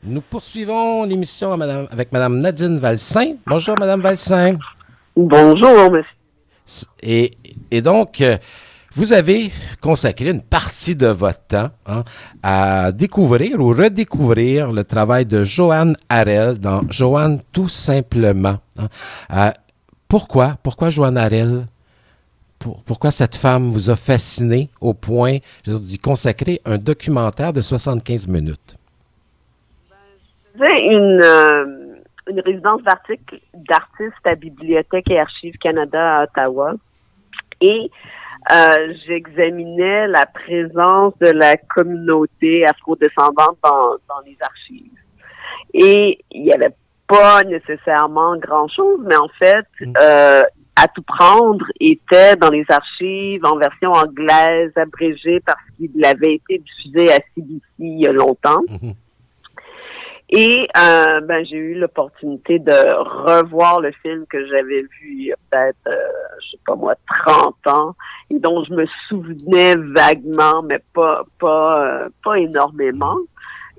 Nous poursuivons l'émission avec Mme Nadine Valsin. Bonjour, Mme Valsin. Bonjour, monsieur. Et, et donc, vous avez consacré une partie de votre temps à découvrir ou redécouvrir le travail de Joanne Harel dans Joanne tout simplement. Pourquoi Joanne Harel? Pourquoi cette femme vous a fasciné au point d'y consacrer un documentaire de 75 minutes? Je faisais une résidence d'artiste à Bibliothèque et Archives Canada à Ottawa et j'examinais la présence de la communauté afrodescendante dans les archives. Et il n'y avait pas nécessairement grand-chose, mais en fait, À tout prendre était dans les archives en version anglaise, abrégée parce qu'il avait été diffusé à CBC il y a longtemps. Mm-hmm. Et j'ai eu l'opportunité de revoir le film que j'avais vu il y a peut-être, 30 ans, et dont je me souvenais vaguement, mais pas énormément.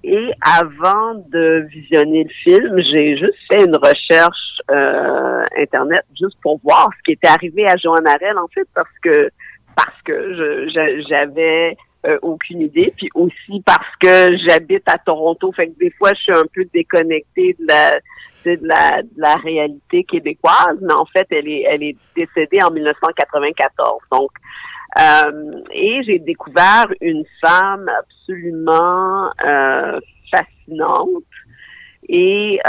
Et avant de visionner le film, j'ai juste fait une recherche Internet juste pour voir ce qui était arrivé à Joanne Harel, en fait, parce que j'avais aucune idée, puis aussi parce que j'habite à Toronto, fait que des fois je suis un peu déconnectée de la réalité québécoise, mais en fait elle est décédée en 1994, donc et j'ai découvert une femme absolument fascinante. Et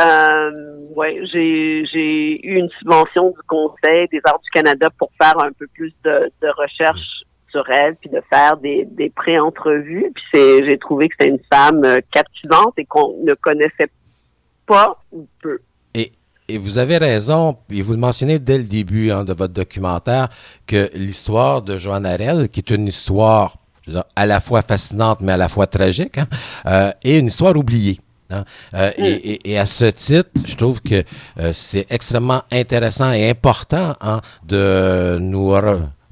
j'ai eu une subvention du Conseil des Arts du Canada pour faire un peu plus de recherche sur elle, puis de faire des pré-entrevues. Puis j'ai trouvé que c'était une femme captivante et qu'on ne connaissait pas ou peu. Et vous avez raison, et vous le mentionnez dès le début de votre documentaire, que l'histoire de Joanne Harel, qui est une histoire à la fois fascinante, mais à la fois tragique, est une histoire oubliée. Et à ce titre, je trouve que c'est extrêmement intéressant et important de nous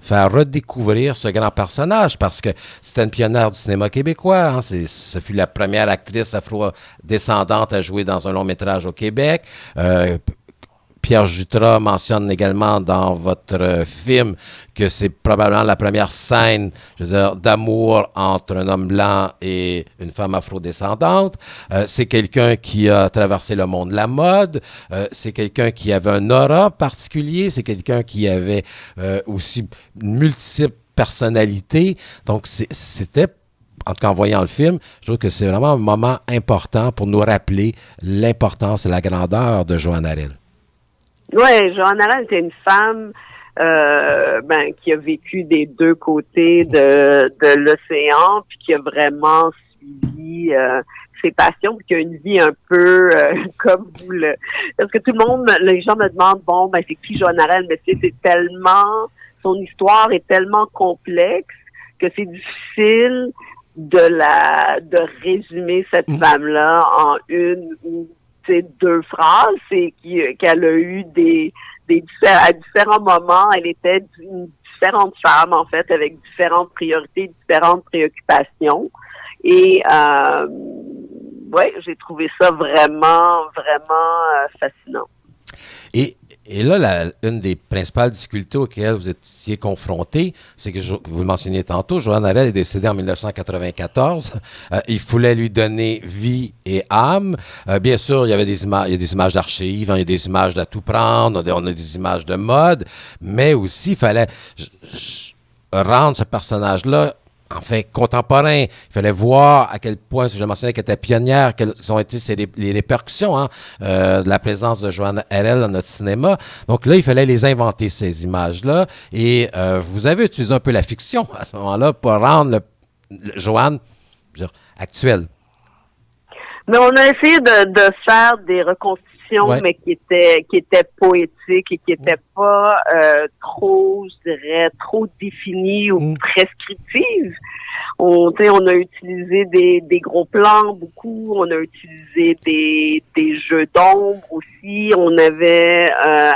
faire redécouvrir ce grand personnage parce que c'était une pionnière du cinéma québécois. Ce fut la première actrice afro-descendante à jouer dans un long métrage au Québec. Pierre Jutras mentionne également dans votre film que c'est probablement la première scène, d'amour entre un homme blanc et une femme afrodescendante. C'est quelqu'un qui a traversé le monde de la mode. C'est quelqu'un qui avait un aura particulier. C'est quelqu'un qui avait aussi multiples personnalités. Donc, c'était en tout cas, en voyant le film, je trouve que c'est vraiment un moment important pour nous rappeler l'importance et la grandeur de Joanne Harel. Oui, Joanne Harel était une femme qui a vécu des deux côtés de l'océan, puis qui a vraiment suivi ses passions, puis qui a une vie un peu comme vous le... Parce que tout le monde, les gens me demandent, c'est qui Joanne Harel? Mais c'est tellement... Son histoire est tellement complexe que c'est difficile de résumer cette femme-là en une ou deux phrases, c'est qu'elle a eu à différents moments, elle était une différente femme, en fait, avec différentes priorités, différentes préoccupations. Et j'ai trouvé ça vraiment, vraiment fascinant. Et là, une des principales difficultés auxquelles vous étiez confronté, c'est que vous le mentionniez tantôt, Joanne Harel est décédée en 1994. Il fallait lui donner vie et âme. Bien sûr, il y avait des images d'archives, il y a des images d'à tout prendre, on a des images de mode, mais aussi il fallait rendre ce personnage-là contemporain. Il fallait voir à quel point, si je mentionnais qu'elle était pionnière, quelles ont été les répercussions de la présence de Joanne Harel dans notre cinéma. Donc là, il fallait les inventer, ces images-là. Et vous avez utilisé un peu la fiction à ce moment-là pour rendre Joanne actuelle. Mais on a essayé de faire des reconstitutions, mais qui étaient poétiques et qui étaient pas trop, je dirais, trop définies ou prescriptives. On a utilisé des gros plans beaucoup, on a utilisé des jeux d'ombre aussi. On avait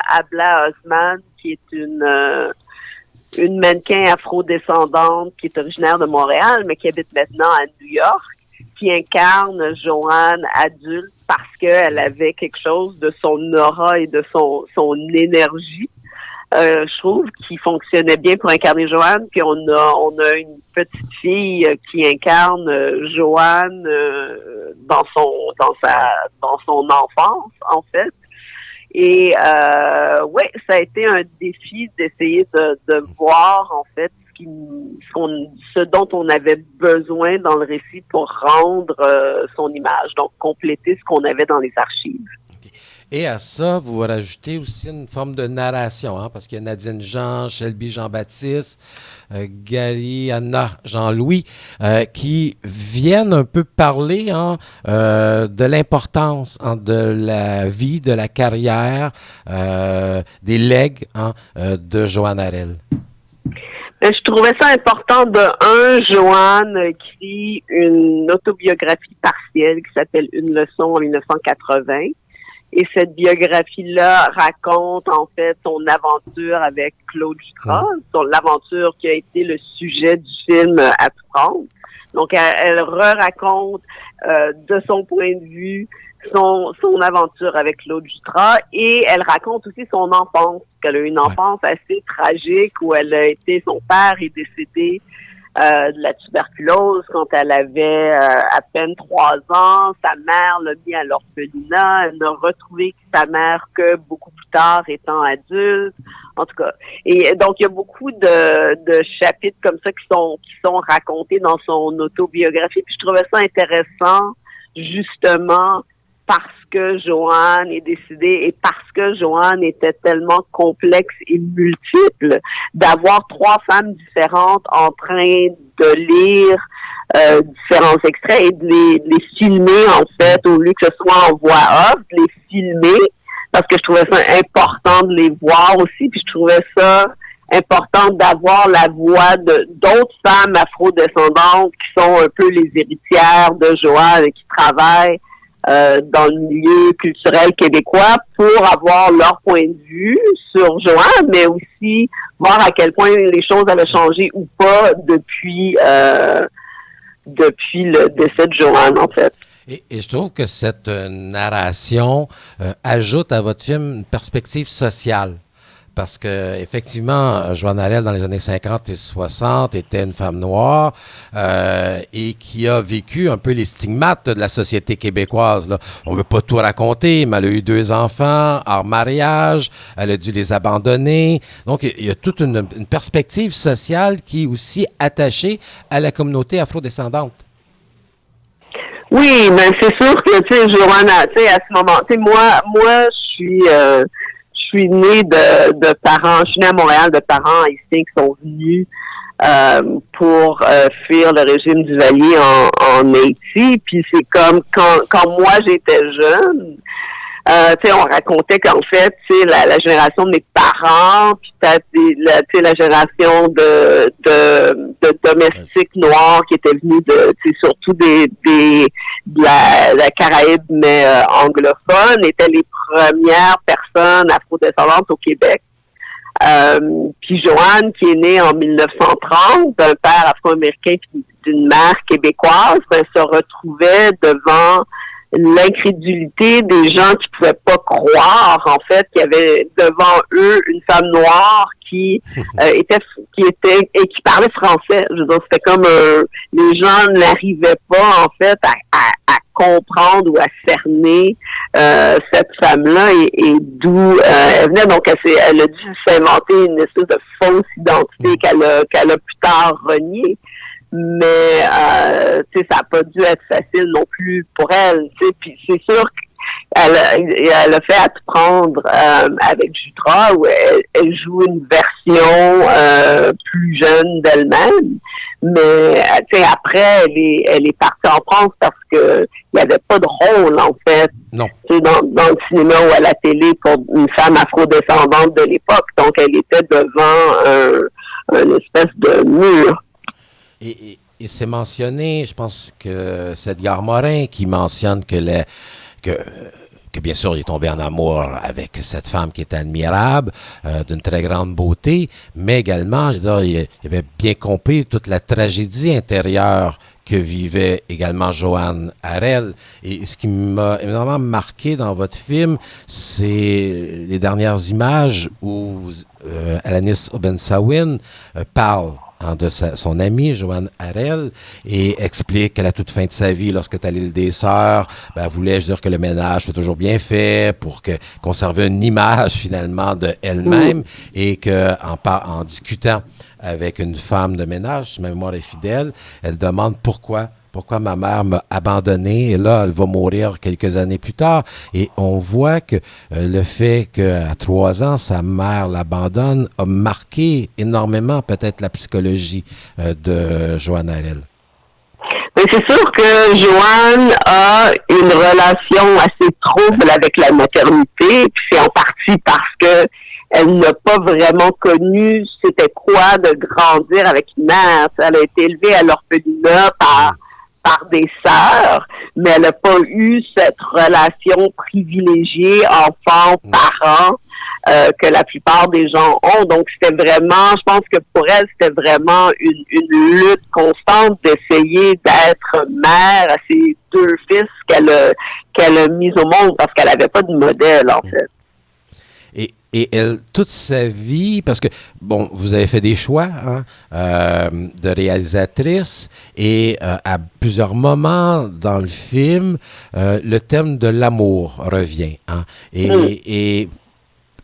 Abla Osman, qui est une mannequin afro-descendante qui est originaire de Montréal, mais qui habite maintenant à New York, qui incarne Joanne adulte parce qu'elle avait quelque chose de son aura et de son énergie. Je trouve qui fonctionnait bien pour incarner Joanne. Puis on a une petite fille qui incarne Joanne dans son enfance en fait. Et ouais, ça a été un défi d'essayer de voir en fait ce dont on avait besoin dans le récit pour rendre son image, donc compléter ce qu'on avait dans les archives. Et à ça, vous rajoutez aussi une forme de narration, hein, parce qu'il y a Nadine Jean, Shelby Jean-Baptiste, Gary, Anna, Jean-Louis, qui viennent un peu parler de l'importance de la vie, de la carrière, des legs de Joanne Harel. Je trouvais ça important Joanne écrit une autobiographie partielle qui s'appelle Une leçon en 1980. Et cette biographie-là raconte en fait son aventure avec Claude Jutras, l'aventure qui a été le sujet du film À tout prendre. Donc elle raconte de son point de vue son aventure avec Claude Jutras et elle raconte aussi son enfance, qu'elle a eu une enfance assez tragique où son père est décédé de la tuberculose quand elle avait à peine 3 ans. Sa mère l'a mis à l'orphelinat. Elle n'a retrouvé sa mère que beaucoup plus tard, étant adulte. En tout cas. Et donc, il y a beaucoup de chapitres comme ça qui sont racontés dans son autobiographie. Puis je trouvais ça intéressant, justement, parce que Joanne est décédée et parce que Joanne était tellement complexe et multiple, d'avoir 3 femmes différentes en train de lire différents extraits et de les filmer, en fait, au lieu que ce soit en voix off, de les filmer, parce que je trouvais ça important de les voir aussi, puis je trouvais ça important d'avoir la voix d'autres femmes afrodescendantes qui sont un peu les héritières de Joanne et qui travaillent dans le milieu culturel québécois pour avoir leur point de vue sur Joanne, mais aussi voir à quel point les choses avaient changé ou pas depuis le décès de Joanne, en fait. Et je trouve que cette narration ajoute à votre film une perspective sociale. Parce que effectivement, Joanne Harel, dans les années 50 et 60, était une femme noire et qui a vécu un peu les stigmates de la société québécoise. Là. On ne veut pas tout raconter, mais elle a eu 2 enfants, hors mariage, elle a dû les abandonner. Donc, il y a toute une perspective sociale qui est aussi attachée à la communauté afrodescendante. Oui, mais c'est sûr que, tu sais, Joanne, tu sais, à ce moment, tu sais, moi, je suis née de parents, je suis née à Montréal de parents haïtiens qui sont venus pour fuir le régime du Valier en Haïti. Puis c'est comme quand moi j'étais jeune, tu sais, on racontait qu'en fait, tu sais, la génération de mes parents, puis peut-être la génération de domestiques noirs qui étaient venus surtout de la Caraïbe, mais anglophone, étaient les premières personnes afrodescendantes au Québec. Puis Joanne, qui est née en 1930, d'un père afro-américain puis d'une mère québécoise, se retrouvait devant l'incrédulité des gens qui pouvaient pas croire, en fait, qu'il y avait devant eux une femme noire qui parlait français. Je veux dire, c'était comme les gens n'arrivaient pas, en fait, à comprendre ou à cerner cette femme-là et d'où elle venait. Donc, elle a dû s'inventer une espèce de fausse identité qu'elle a plus tard reniée. Mais tu sais, ça n'a pas dû être facile non plus pour elle. Tu sais, puis c'est sûr qu'elle a fait À tout prendre avec Jutras où elle joue une version plus jeune d'elle-même. Mais tu sais, après, elle est partie en France parce que il n'y avait pas de rôle en fait. Non. Tu sais, dans le cinéma ou à la télé pour une femme afrodescendante de l'époque. Donc elle était devant un espèce de mur. Et c'est mentionné, je pense que c'est Edgar Morin qui mentionne que que bien sûr, il est tombé en amour avec cette femme qui est admirable, d'une très grande beauté, mais également, je veux dire, il avait bien compris toute la tragédie intérieure que vivait également Joanne Harel. Et ce qui m'a énormément marqué dans votre film, c'est les dernières images où Alanis Obensawin parle de son amie, Joanne Harel, et explique qu'à la toute fin de sa vie, lorsque est à l'île des Sœurs, elle voulait dire que le ménage soit toujours bien fait pour conserver une image finalement de elle-même et que en discutant avec une femme de ménage, si ma mémoire est fidèle, elle demande pourquoi ma mère m'a abandonné, et là, elle va mourir quelques années plus tard. Et on voit que le fait qu'à 3 ans, sa mère l'abandonne a marqué énormément peut-être la psychologie de Joanne Harel. Mais c'est sûr que Joanne a une relation assez trouble avec la maternité, puis c'est en partie parce que elle n'a pas vraiment connu c'était quoi de grandir avec une mère. Elle a été élevée à l'orphelinat par des sœurs, mais elle n'a pas eu cette relation privilégiée enfant-parent que la plupart des gens ont. Donc, c'était vraiment, je pense que pour elle, c'était vraiment une lutte constante d'essayer d'être mère à ses 2 fils qu'elle a mis au monde parce qu'elle n'avait pas de modèle, en fait. Et elle, toute sa vie, parce que, bon, vous avez fait des choix de réalisatrice et à plusieurs moments dans le film, le thème de l'amour revient. Et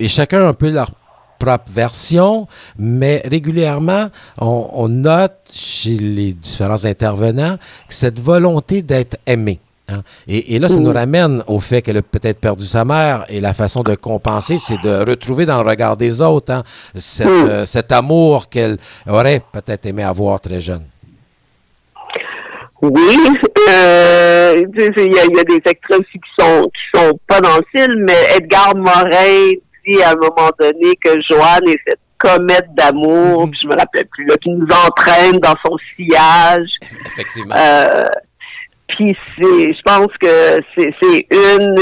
chacun a un peu leur propre version, mais régulièrement, on note chez les différents intervenants cette volonté d'être aimé. Et là, ça nous ramène au fait qu'elle a peut-être perdu sa mère et la façon de compenser, c'est de retrouver dans le regard des autres cet amour qu'elle aurait peut-être aimé avoir très jeune. Oui, il y a des extraits aussi qui sont pas dans le film, mais Edgar Morin dit à un moment donné que Joanne est cette comète d'amour, puis je me rappelle plus, là, qui nous entraîne dans son sillage. Effectivement. Puis je pense que c'est une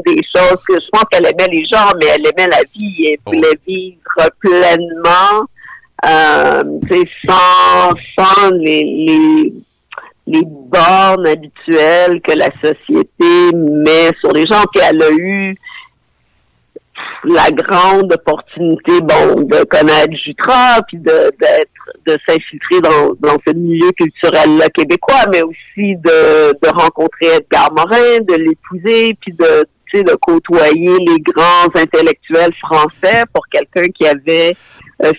des choses que je pense qu'elle aimait les gens, mais elle aimait la vie et voulait vivre pleinement, sans les bornes habituelles que la société met sur les gens. Puis elle a eu la grande opportunité, de connaître Jutra, puis de s'infiltrer dans ce milieu culturel québécois, mais aussi de rencontrer Edgar Morin, de l'épouser, puis de côtoyer les grands intellectuels français pour quelqu'un qui avait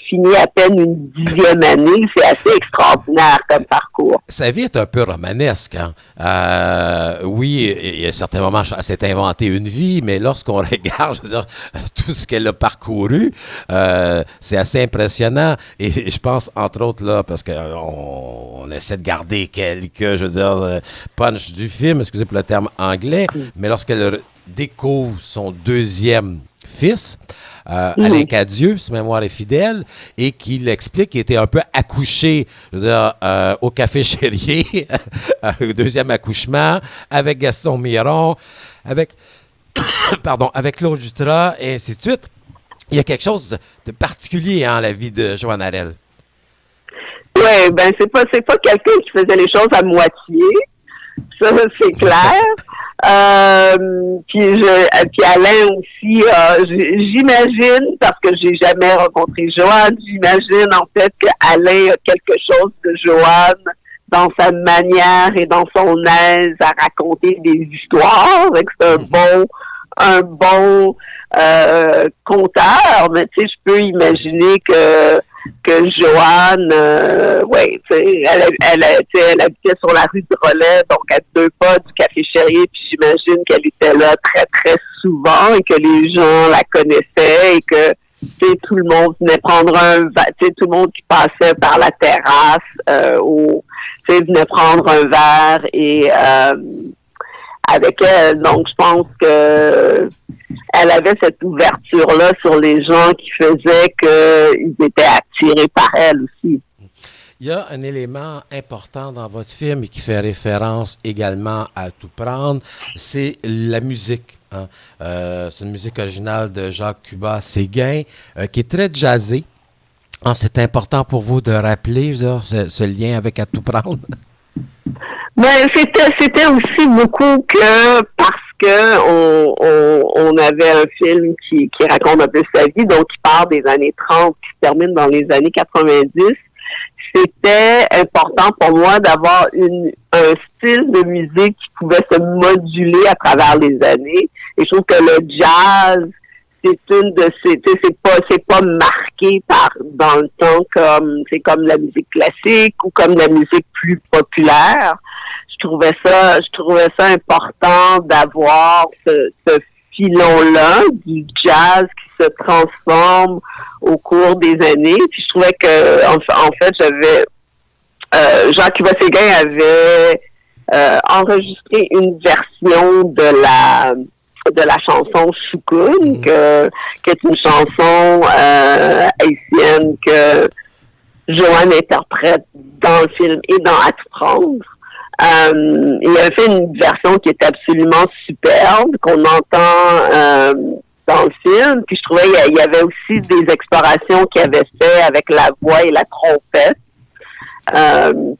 fini à peine une 10e année. C'est assez extraordinaire comme parcours. Sa vie est un peu romanesque. Oui, il y a certains moments, elle s'est inventé une vie, mais lorsqu'on regarde, je veux dire, tout ce qu'elle a parcouru, c'est assez impressionnant. Et je pense, entre autres, là, parce qu'on essaie de garder quelques, je veux dire, punch du film, excusez pour le terme anglais, mais lorsqu'elle découvre son 2e fils, Alain Cadieux, si ma mémoire est fidèle, et qui l'explique qu'il était un peu accouché, je veux dire, au Café Chérier, 2e accouchement, avec Gaston Miron, avec Claude Jutras, et ainsi de suite. Il y a quelque chose de particulier dans la vie de Joanne Harel. Oui, c'est pas quelqu'un qui faisait les choses à moitié. Ça, c'est clair. Puis Alain aussi, j'imagine, parce que j'ai jamais rencontré Joanne, j'imagine en fait qu'Alain a quelque chose de Joanne dans sa manière et dans son aise à raconter des histoires. C'est un bon conteur, mais tu sais, je peux imaginer que Joanne, elle habitait sur la rue de Relais, donc à 2 pas du Café Chérier, puis j'imagine qu'elle était là très, très souvent et que les gens la connaissaient et que, tout le monde venait prendre tout le monde qui passait par la terrasse, venait prendre un verre et, avec elle. Donc, je pense que elle avait cette ouverture-là sur les gens qui faisait qu'ils étaient attirés par elle aussi. Il y a un élément important dans votre film et qui fait référence également à Tout prendre, c'est la musique. Hein. C'est une musique originale de Jacques Cuba Séguin qui est très jazzée. Ah, c'est important pour vous de rappeler ce lien avec À tout prendre? Ben, c'était aussi beaucoup que parce que on avait un film qui raconte un peu sa vie, donc qui part des années 30, qui se termine dans les années 90. C'était important pour moi d'avoir un style de musique qui pouvait se moduler à travers les années. Et je trouve que le jazz, c'est pas marqué dans le temps comme la musique classique ou comme la musique plus populaire. Je trouvais ça important d'avoir ce filon-là du jazz qui se transforme au cours des années. Puis je trouvais que en fait Jacques Cuba Séguin avait enregistré une version de la chanson Choukoun, qui est une chanson haïtienne que Joanne interprète dans le film et dans À tout prendre. Il avait fait une version qui est absolument superbe, qu'on entend dans le film. Puis je trouvais il y avait aussi des explorations qu'il avait fait avec la voix et la trompette,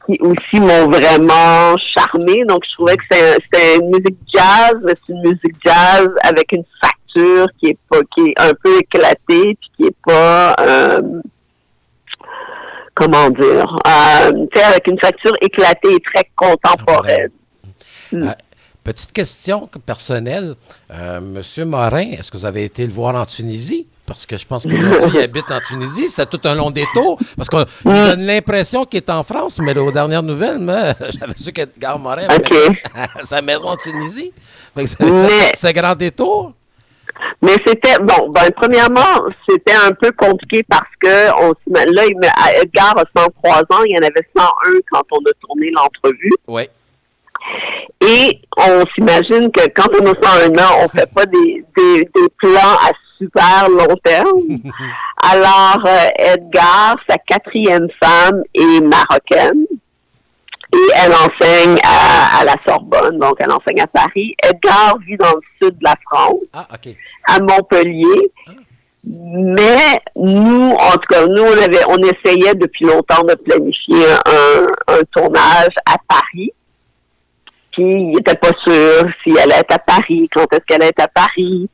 qui aussi m'ont vraiment charmé. Donc je trouvais que c'était une musique jazz, mais c'est une musique jazz avec une facture qui est un peu éclatée, puis qui est pas comment dire, avec une facture éclatée et très contemporaine. Petite question personnelle. Monsieur Morin, est-ce que vous avez été le voir en Tunisie? Parce que je pense qu'aujourd'hui, il habite en Tunisie. C'était tout un long détour. Parce qu'on donne l'impression qu'il est en France, mais aux dernières nouvelles, j'avais su qu'Edgar Morin avait sa maison en Tunisie. Fait que ça fait ce grand détour. Mais premièrement, c'était un peu compliqué parce que Edgar a 103 ans, il y en avait 101 quand on a tourné l'entrevue. Oui. Et on s'imagine que quand on a 101 ans, on fait pas des plans à super long terme. Alors, Edgar, sa 4e femme, est marocaine. Et elle enseigne à la Sorbonne, donc elle enseigne à Paris. Edgar vit dans le sud de la France, à Montpellier. Mais nous, en tout cas, on essayait depuis longtemps de planifier un tournage à Paris. Puis il n'était pas sûr si elle allait être à Paris, quand est-ce qu'elle allait être à Paris.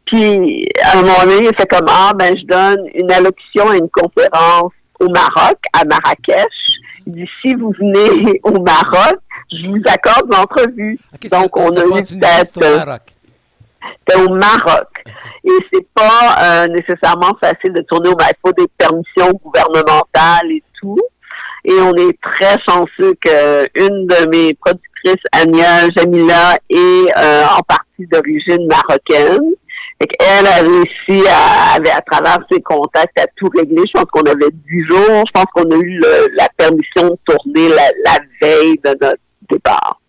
Puis à un moment donné, il fait comme je donne une allocution à une conférence au Maroc, à Marrakech. Il dit, si vous venez au Maroc, je vous accorde l'entrevue. Donc, on a eu c'était au Maroc. Et c'est pas nécessairement facile de tourner au Maroc. Il faut des permissions gouvernementales et tout. Et on est très chanceux qu'une de mes productrices, Ania Jamila, est en partie d'origine marocaine. Elle a réussi à travers ses contacts à tout régler. Je pense qu'on avait 10 jours. Je pense qu'on a eu la permission de tourner la veille de notre départ.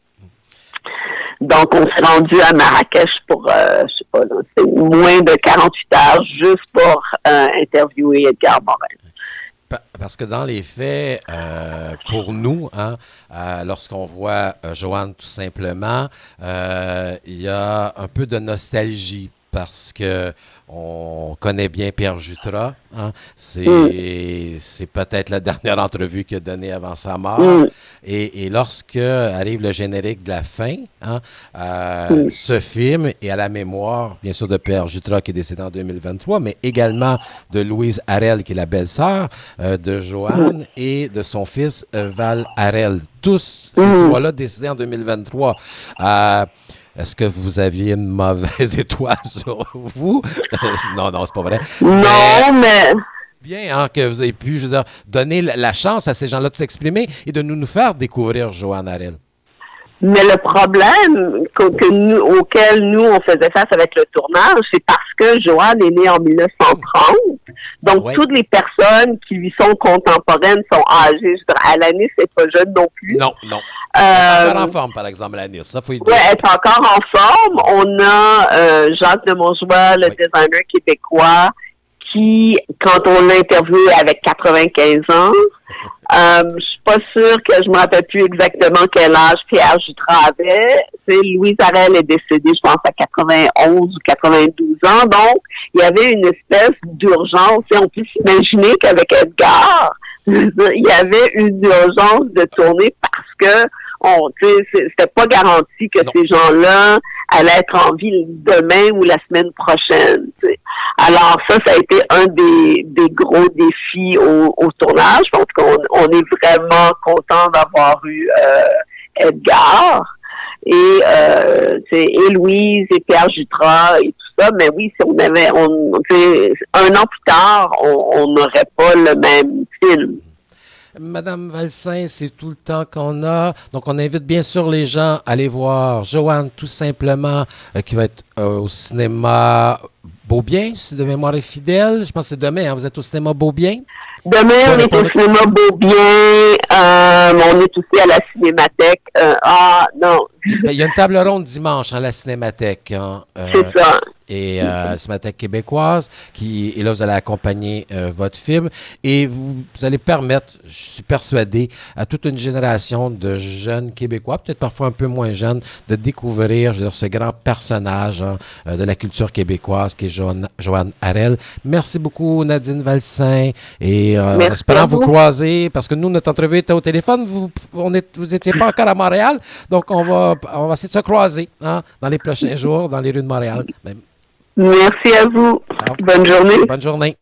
Donc, on s'est rendu à Marrakech pour, je sais pas, c'est moins de 48 heures juste pour interviewer Edgar Morin. Parce que dans les faits, pour nous, lorsqu'on voit Joanne tout simplement, il y a un peu de nostalgie. Parce que on connaît bien Pierre Jutras. C'est peut-être la dernière entrevue qu'il a donnée avant sa mort. Et lorsque arrive le générique de la fin, ce film est à la mémoire, bien sûr, de Pierre Jutras qui est décédé en 2023, mais également de Louise Harel, qui est la belle-sœur de Joanne, et de son fils Val Harel. Tous ces trois-là décédés en 2023. Est-ce que vous aviez une mauvaise étoile sur vous? Non, c'est pas vrai. Non, mais... Bien que vous ayez pu, donner la chance à ces gens-là de s'exprimer et de nous faire découvrir Joanne Harel. Mais le problème auquel nous, on faisait face avec le tournage, c'est parce que Joanne est née en 1930. Donc, toutes les personnes qui lui sont contemporaines sont âgées. Je veux dire, Alanis, c'est pas jeune non plus. Non. Elle est encore en forme, par exemple, Alanis. Ça, faut y dire. Oui, elle est encore en forme. On a Jacques de Montjoie, le designer québécois, qui, quand on l'a interviewé avec 95 ans, je suis pas sûre que je me rappelle plus exactement quel âge Pierre Jutras avait. Louise Arel est décédée, je pense, à 91 ou 92 ans. Donc, il y avait une espèce d'urgence. Et on peut s'imaginer qu'avec Edgar, il y avait une urgence de tourner parce que c'était pas garanti que ces gens-là allaient être en vie demain ou la semaine prochaine. T'sais. Alors ça a été un des gros défis au tournage. Je pense qu'on est vraiment content d'avoir eu Edgar et Louise et Pierre Jutras et tout ça. Mais oui, si on avait, un an plus tard, on n'aurait pas le même film. Madame Valsin, c'est tout le temps qu'on a. Donc, on invite bien sûr les gens à aller voir Joanne, tout simplement, qui va être au cinéma Beaubien, si de mémoire est fidèle. Je pense que c'est demain, hein, vous êtes au cinéma Beaubien. Demain, on est au cinéma Beaubien. On est aussi à la Cinémathèque. Non. Il y a une table ronde dimanche à la Cinémathèque. Hein, c'est ça. Et la Cinémathèque québécoise, et là, vous allez accompagner votre film. Et vous allez permettre, je suis persuadé, à toute une génération de jeunes Québécois, peut-être parfois un peu moins jeunes, de découvrir ce grand personnage de la culture québécoise qui est Joanne Harel. Merci beaucoup, Nadine Valsin. Et en espérant vous croiser, parce que nous, notre entrevue était au téléphone, vous n'étiez pas encore à Montréal, donc on va essayer de se croiser dans les prochains jours, dans les rues de Montréal. Merci à vous. Alors, bonne journée. Bonne journée.